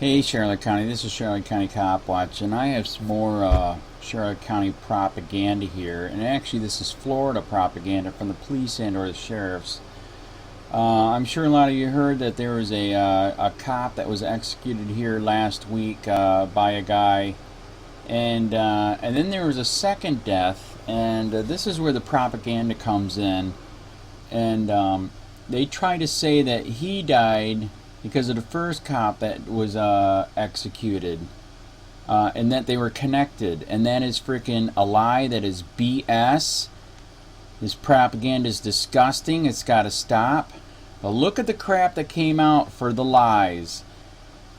Hey Charlotte County, this is Charlotte County Cop Watch, and I have some more Charlotte County propaganda here. And actually, this is Florida propaganda from the police and or the sheriffs. I'm sure a lot of you heard that there was a cop that was executed here last week by a guy, and then there was a second death, and this is where the propaganda comes in, and they try to say that he died because of the first cop that was executed, and that they were connected, and that is freaking a lie. That is BS. This propaganda is disgusting. It's got to stop. But look at the crap that came out for the lies.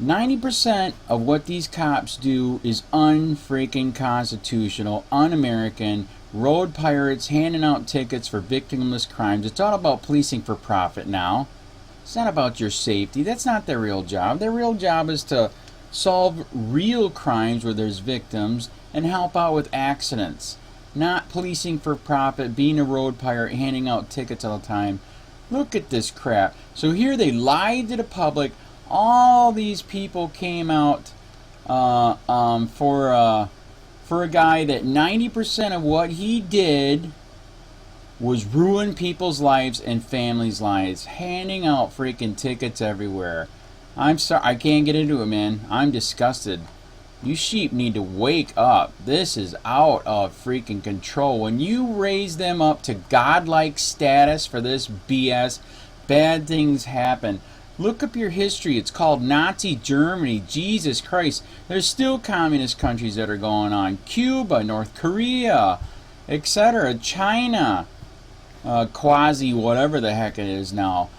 90% of what these cops do is unfreaking constitutional, un-American, road pirates handing out tickets for victimless crimes. It's all about policing for profit now. It's not about your safety. That's not their real job. Their real job is to solve real crimes where there's victims and help out with accidents. Not policing for profit, being a road pirate, handing out tickets all the time. Look at this crap. So here they lied to the public. All these people came out for a guy that 90% of what he did was ruin people's lives and families' lives, handing out freaking tickets everywhere. I'm sorry, I can't get into it, man. I'm disgusted. You sheep need to wake up. This is out of freaking control. When you raise them up to godlike status for this BS, bad things happen. Look up your history. It's called Nazi Germany. Jesus Christ. There's still communist countries that are going on. Cuba, North Korea, etc. China. Quasi whatever the heck it is now.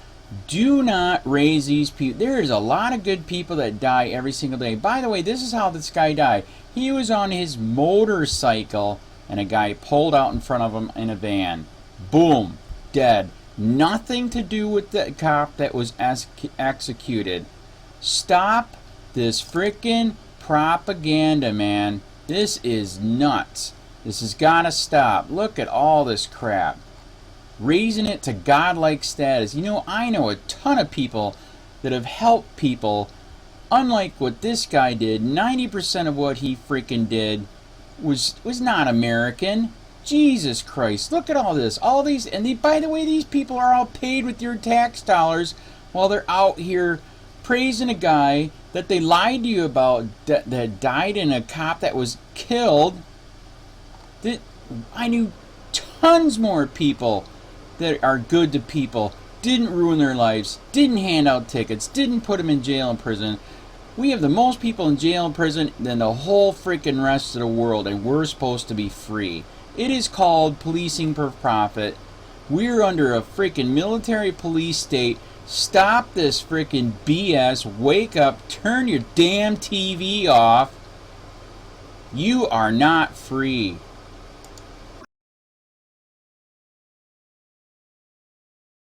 Do not raise these people. There is a lot of good people that die every single day. By the way, this is how this guy died. He was on his motorcycle and a guy pulled out in front of him in a van. Boom. Dead. Nothing to do with the cop that was executed. Stop this frickin' propaganda, man. This is nuts. This has got to stop. Look at all this crap. Raising it to godlike status. You know, I know a ton of people that have helped people. Unlike what this guy did, 90% of what he freaking did was not American. Jesus Christ, look at all this. All these, and by the way, these people are all paid with your tax dollars while they're out here praising a guy that they lied to you about that died in a cop that was killed. I knew tons more people that are good to people, didn't ruin their lives, didn't hand out tickets, didn't put them in jail and prison. We have the most people in jail and prison than the whole freaking rest of the world, and we're supposed to be free. It is called policing for profit. We're under a freaking military police state. Stop this freaking BS. Wake up. Turn your damn TV off. You are not free.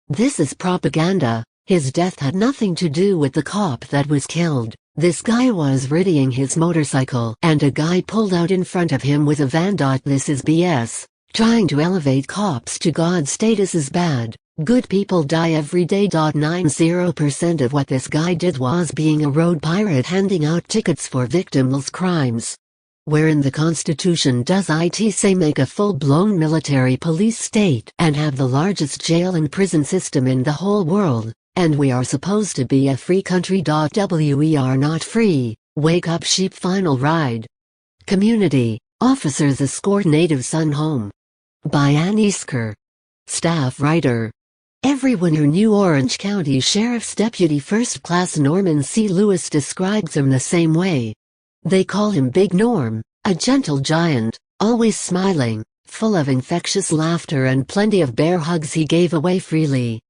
This is propaganda. His death had nothing to do with the cop that was killed. This guy was riding his motorcycle and a guy pulled out in front of him with a van. This is BS. Trying to elevate cops to God status is bad. Good people die every day. 90% of what this guy did was being a road pirate handing out tickets for victimless crimes. Where in the Constitution does it say make a full-blown military police state and have the largest jail and prison system in the whole world, and we are supposed to be a free country? We are not free. Wake up, sheep. Final ride. Community. Officers escort native son home. By Ann Isker. Staff writer. Everyone who knew Orange County Sheriff's Deputy First Class Norman C. Lewis describes him the same way. They call him Big Norm, a gentle giant, always smiling, full of infectious laughter and plenty of bear hugs he gave away freely.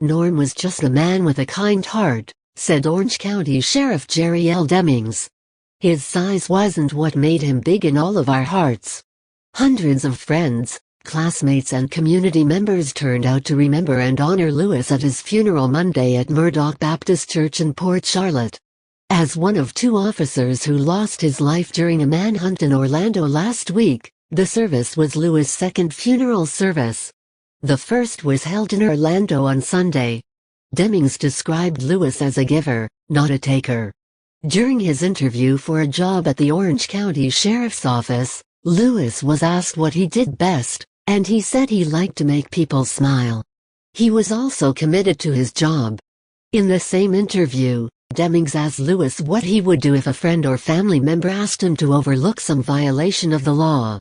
Norm was just a man with a kind heart, said Orange County Sheriff Jerry L. Demings. His size wasn't what made him big in all of our hearts. Hundreds of friends, classmates and community members turned out to remember and honor Lewis at his funeral Monday at Murdoch Baptist Church in Port Charlotte. As one of two officers who lost his life during a manhunt in Orlando last week, the service was Lewis' second funeral service. The first was held in Orlando on Sunday. Demings described Lewis as a giver, not a taker. During his interview for a job at the Orange County Sheriff's Office, Lewis was asked what he did best, and he said he liked to make people smile. He was also committed to his job. In the same interview, Demings asked Lewis what he would do if a friend or family member asked him to overlook some violation of the law.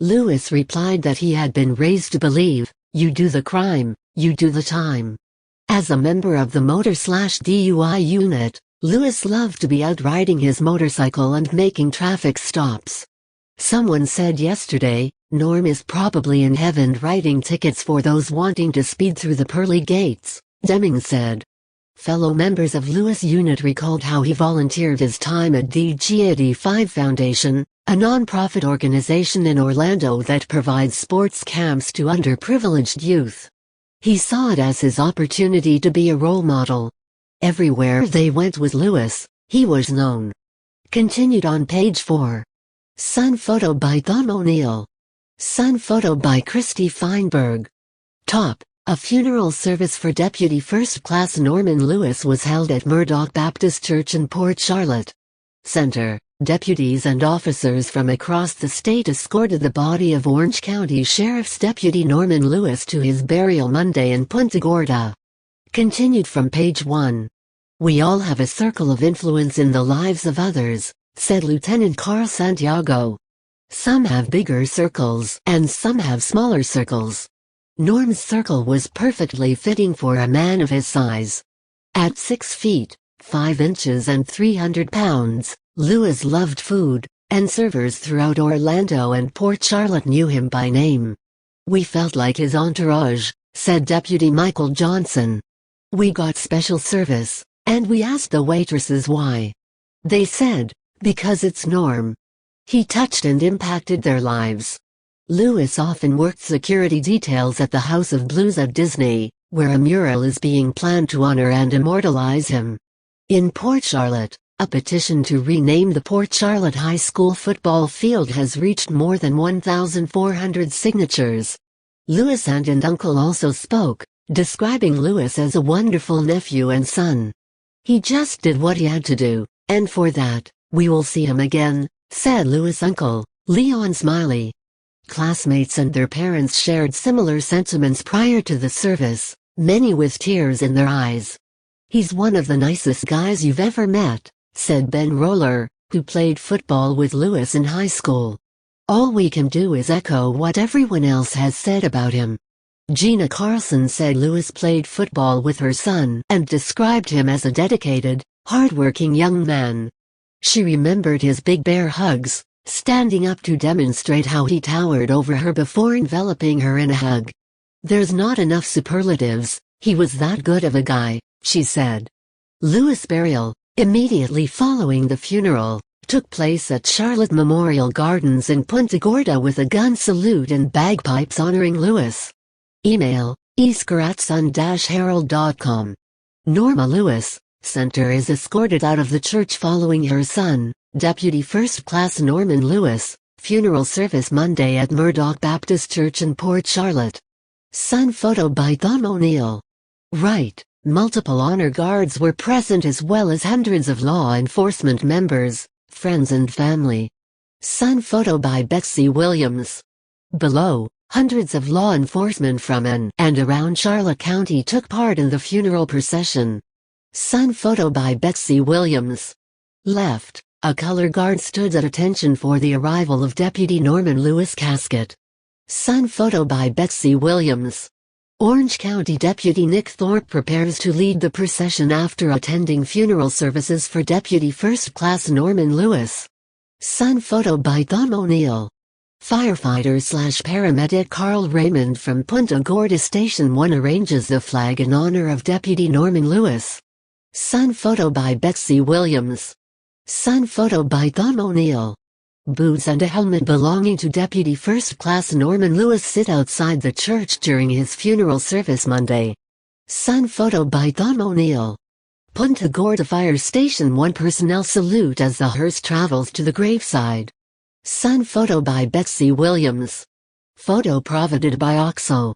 Lewis replied that he had been raised to believe, you do the crime, you do the time. As a member of the motor/DUI unit, Lewis loved to be out riding his motorcycle and making traffic stops. Someone said yesterday, Norm is probably in heaven writing tickets for those wanting to speed through the pearly gates, Demings said. Fellow members of Lewis' unit recalled how he volunteered his time at the GODA5 Foundation, a non-profit organization in Orlando that provides sports camps to underprivileged youth. He saw it as his opportunity to be a role model. Everywhere they went with Lewis, he was known. Continued on page 4. Sun photo by Thom O'Neill. Sun photo by Christy Feinberg. Top. A funeral service for Deputy First Class Norman Lewis was held at Murdoch Baptist Church in Port Charlotte. Center. Deputies and officers from across the state escorted the body of Orange County Sheriff's Deputy Norman Lewis to his burial Monday in Punta Gorda. Continued from page 1. We all have a circle of influence in the lives of others, said Lieutenant Carl Santiago. Some have bigger circles and some have smaller circles. Norm's circle was perfectly fitting for a man of his size. At 6 feet, 5 inches and 300 pounds, Lewis loved food, and servers throughout Orlando and Port Charlotte knew him by name. We felt like his entourage, said Deputy Michael Johnson. We got special service, and we asked the waitresses why. They said, because it's Norm. He touched and impacted their lives. Lewis often worked security details at the House of Blues at Disney, where a mural is being planned to honor and immortalize him. In Port Charlotte, a petition to rename the Port Charlotte High School football field has reached more than 1,400 signatures. Lewis' aunt and uncle also spoke, describing Lewis as a wonderful nephew and son. He just did what he had to do, and for that, we will see him again, said Lewis' uncle, Leon Smiley. Classmates and their parents shared similar sentiments prior to the service, many with tears in their eyes. He's one of the nicest guys you've ever met, said Ben Roller, who played football with Lewis in high school. All we can do is echo what everyone else has said about him. Gina Carlson said Lewis played football with her son and described him as a dedicated, hardworking young man. She remembered his big bear hugs, standing up to demonstrate how he towered over her before enveloping her in a hug. There's not enough superlatives, he was that good of a guy, she said. Lewis' burial, immediately following the funeral, took place at Charlotte Memorial Gardens in Punta Gorda with a gun salute and bagpipes honoring Lewis. Email, easker@sun-herald.com. Norma Lewis, Center is escorted out of the church following her son, Deputy First Class Norman Lewis, funeral service Monday at Murdoch Baptist Church in Port Charlotte. Sun photo by Thom O'Neill. Right, multiple honor guards were present as well as hundreds of law enforcement members, friends and family. Sun photo by Betsy Williams. Below, hundreds of law enforcement from in and around Charlotte County took part in the funeral procession. Sun photo by Betsy Williams. Left, a color guard stood at attention for the arrival of Deputy Norman Lewis' casket. Sun photo by Betsy Williams. Orange County Deputy Nick Thorpe prepares to lead the procession after attending funeral services for Deputy First Class Norman Lewis. Sun photo by Thom O'Neill. Firefighter/paramedic Carl Raymond from Punta Gorda Station 1 arranges the flag in honor of Deputy Norman Lewis. Sun photo by Betsy Williams. Sun photo by Thom O'Neill. Boots and a helmet belonging to Deputy First Class Norman Lewis sit outside the church during his funeral service Monday. Sun photo by Thom O'Neill. Punta Gorda Fire Station 1 personnel salute as the hearse travels to the graveside. Sun photo by Betsy Williams. Photo provided by OXO.